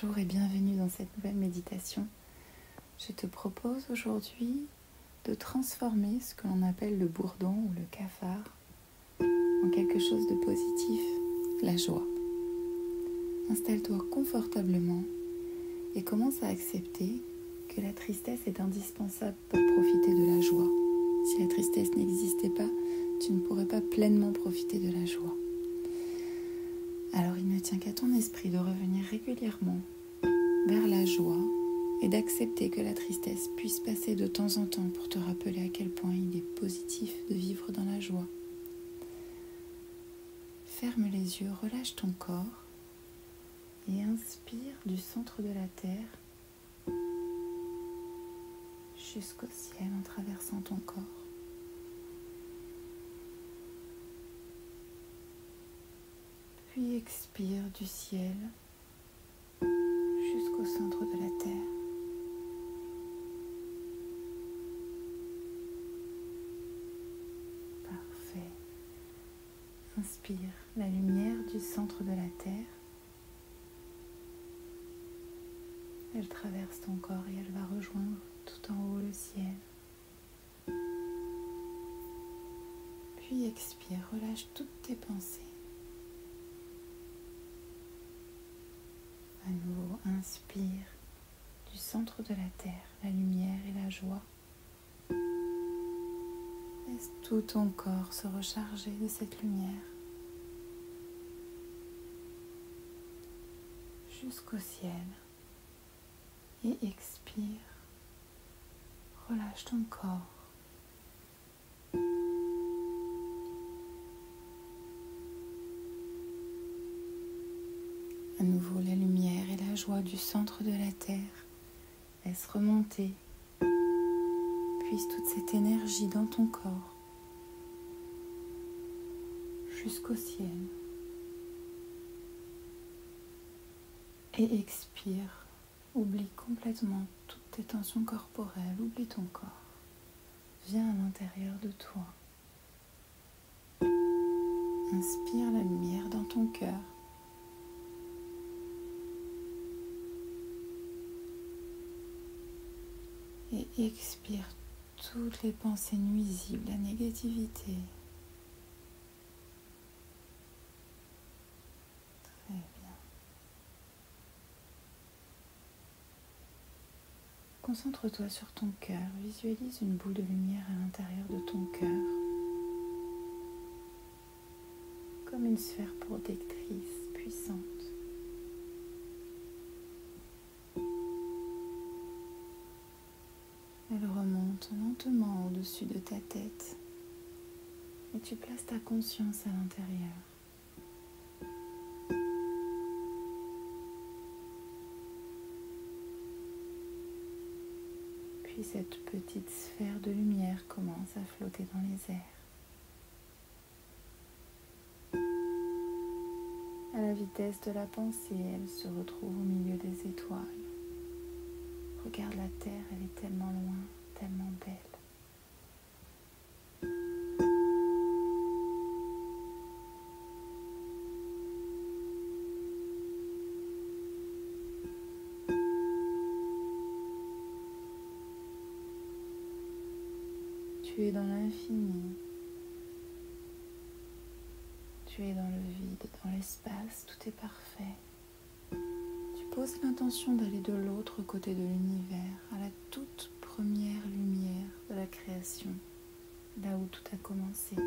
Bonjour et bienvenue dans cette nouvelle méditation. Je te propose aujourd'hui de transformer ce que l'on appelle le bourdon ou le cafard en quelque chose de positif, la joie. Installe-toi confortablement et commence à accepter que la tristesse est indispensable pour profiter de la joie. Si la tristesse n'existait pas, tu ne pourrais pas pleinement profiter de la joie. Alors il ne tient qu'à ton esprit de revenir régulièrement vers la joie et d'accepter que la tristesse puisse passer de temps en temps pour te rappeler à quel point il est positif de vivre dans la joie. Ferme les yeux, relâche ton corps et inspire du centre de la terre jusqu'au ciel en traversant ton corps. Puis expire du ciel jusqu'au centre de la terre. Parfait. Inspire la lumière du centre de la terre. Elle traverse ton corps et elle va rejoindre tout en haut le ciel. Puis expire, relâche toutes tes pensées. À nouveau, inspire du centre de la terre, la lumière et la joie. Laisse tout ton corps se recharger de cette lumière jusqu'au ciel. Et expire, relâche ton corps. À nouveau, la lumière et la joie du centre de la terre. Laisse remonter. Puise toute cette énergie dans ton corps jusqu'au ciel. Et expire. Oublie complètement toutes tes tensions corporelles. Oublie ton corps. Viens à l'intérieur de toi. Inspire la lumière dans ton cœur. Et expire toutes les pensées nuisibles, la négativité. Très bien. Concentre-toi sur ton cœur. Visualise une boule de lumière à l'intérieur de ton cœur. Comme une sphère protectrice puissante. Elle remonte lentement au-dessus de ta tête et tu places ta conscience à l'intérieur. Puis cette petite sphère de lumière commence à flotter dans les airs. À la vitesse de la pensée, elle se retrouve au milieu des étoiles. Regarde la terre, elle est tellement loin, tellement belle. Tu es dans l'infini. Tu es dans le vide, dans l'espace, tout est parfait. Tu poses l'intention d'aller de l'autre côté de l'univers, à la toute première lumière de la création, là où tout a commencé.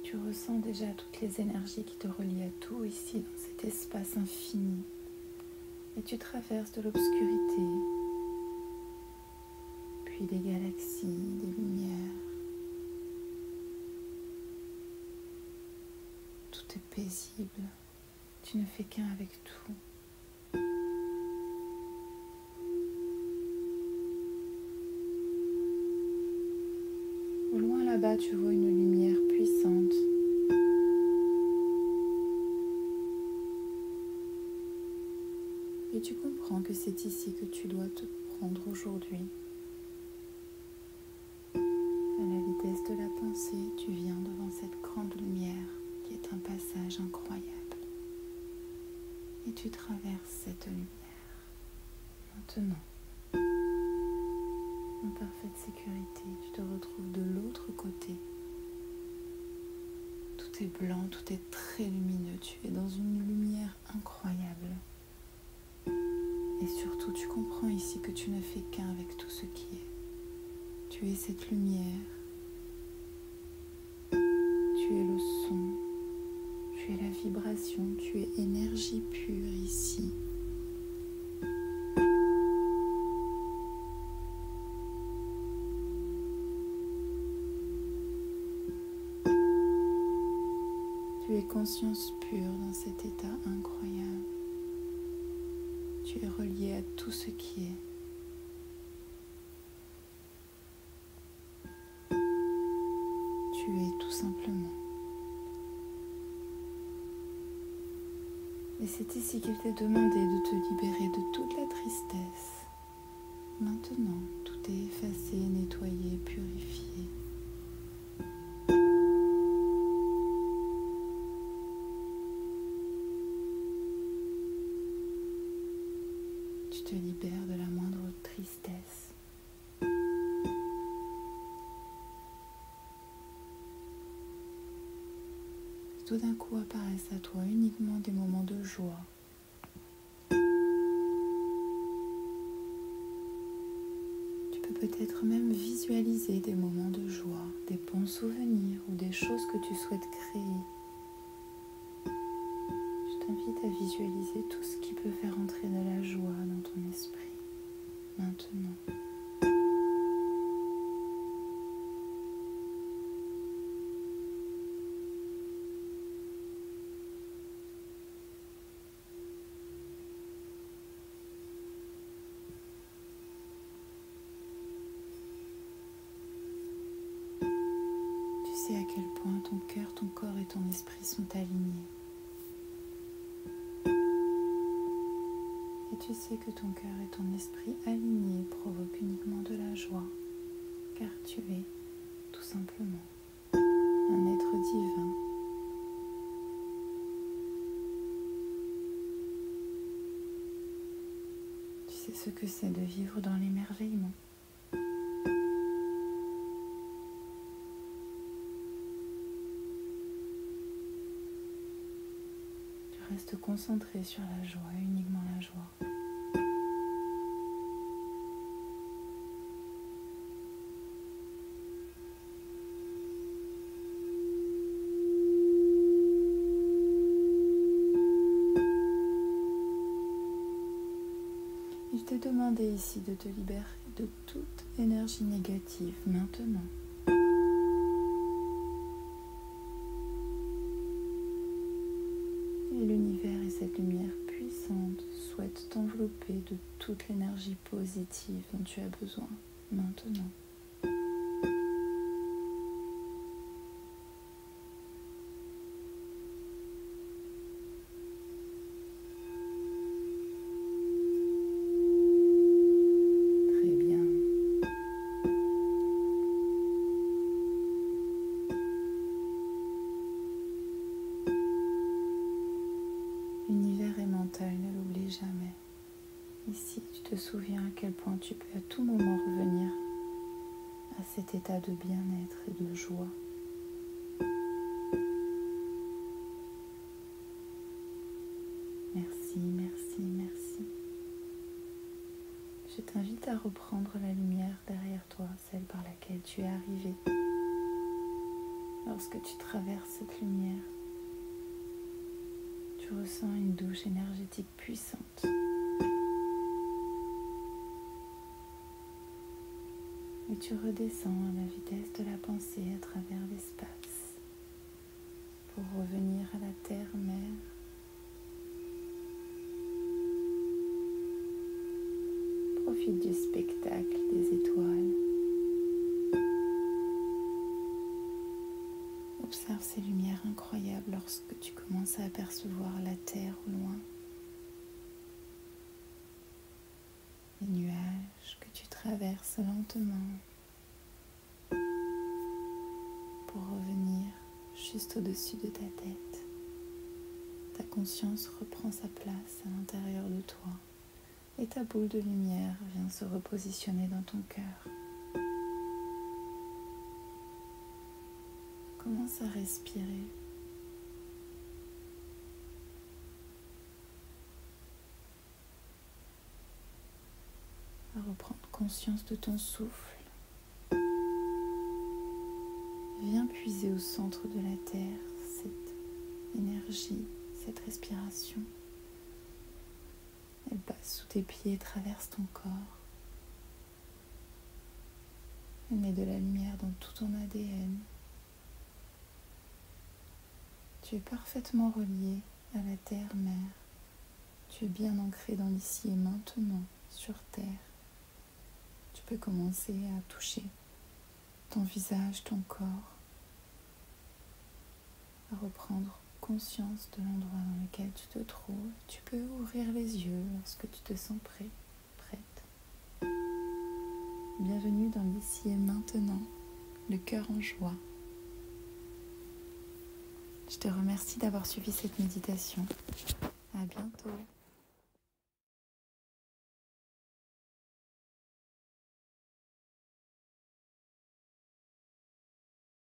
Tu ressens déjà toutes les énergies qui te relient à tout ici, dans cet espace infini. Et tu traverses de l'obscurité, puis des galaxies, des lumières. Tout est paisible. Tu ne fais qu'un avec tout. Au loin là-bas, tu vois une lumière puissante. Et tu comprends que c'est ici que tu dois te prendre aujourd'hui. À la vitesse vitesse de la pensée, tu viens devant cette grande lumière qui est un passage incroyable. Et tu traverses cette lumière. Maintenant, en parfaite sécurité, tu te retrouves de l'autre côté. Tout est blanc, tout est très lumineux. Tu es dans une lumière incroyable. Et surtout, tu comprends ici que tu ne fais qu'un avec tout ce qui est. Tu es cette lumière. Tu es le son. Tu es la vibration. Tu es énergie pure ici. Tu es conscience pure dans cet état incroyable. Tu es relié à tout ce qui est. Tu es tout simplement. Et c'est ici qu'il t'est demandé de te libérer de toute la tristesse. Maintenant, tout est effacé, nettoyé, purifié. Tu te libères de la moindre tristesse. Tout d'un coup apparaissent à toi uniquement des moments de joie. Tu peux peut-être même visualiser des moments de joie, des bons souvenirs ou des choses que tu souhaites créer. Je t'invite à visualiser tout ce qui peut faire entrer de la joie dans ton esprit. Maintenant. Tu sais à quel point ton cœur, ton corps et ton esprit sont alignés. Et tu sais que ton cœur et ton esprit alignés provoquent uniquement de la joie, car tu es, tout simplement, un être divin. Tu sais ce que c'est de vivre dans l'émerveillement. Tu restes concentré sur la joie, uniquement la joie. Il t'est demandé ici de te libérer de toute énergie négative maintenant. Et l'univers et cette lumière puissante souhaitent t'envelopper de toute l'énergie positive dont tu as besoin maintenant. L'univers est mental, ne l'oublie jamais. Ici, tu te souviens à quel point tu peux à tout moment revenir à cet état de bien-être et de joie. Merci, merci, merci. Je t'invite à reprendre la lumière derrière toi, celle par laquelle tu es arrivé. Lorsque tu traverses cette lumière, tu ressens une douche énergétique puissante. Et tu redescends à la vitesse de la pensée à travers l'espace pour revenir à la terre-mère. Profite du spectacle des étoiles. Observe ces lumières incroyables lorsque tu commences à apercevoir la terre au loin. Les nuages que tu traverses lentement. pour revenir juste au-dessus de ta tête. Ta conscience reprend sa place à l'intérieur de toi et ta boule de lumière vient se repositionner dans ton cœur. Commence à respirer. À reprendre conscience de ton souffle. Viens puiser au centre de la terre cette énergie, cette respiration. Elle passe sous tes pieds et traverse ton corps. Elle met de la lumière dans tout ton ADN. Tu es parfaitement relié à la terre-mère. Tu es bien ancré dans l'ici et maintenant, sur terre. Tu peux commencer à toucher ton visage, ton corps, à reprendre conscience de l'endroit dans lequel tu te trouves. Tu peux ouvrir les yeux lorsque tu te sens prêt, prête. Bienvenue dans l'ici et maintenant, le cœur en joie. Je te remercie d'avoir suivi cette méditation. À bientôt.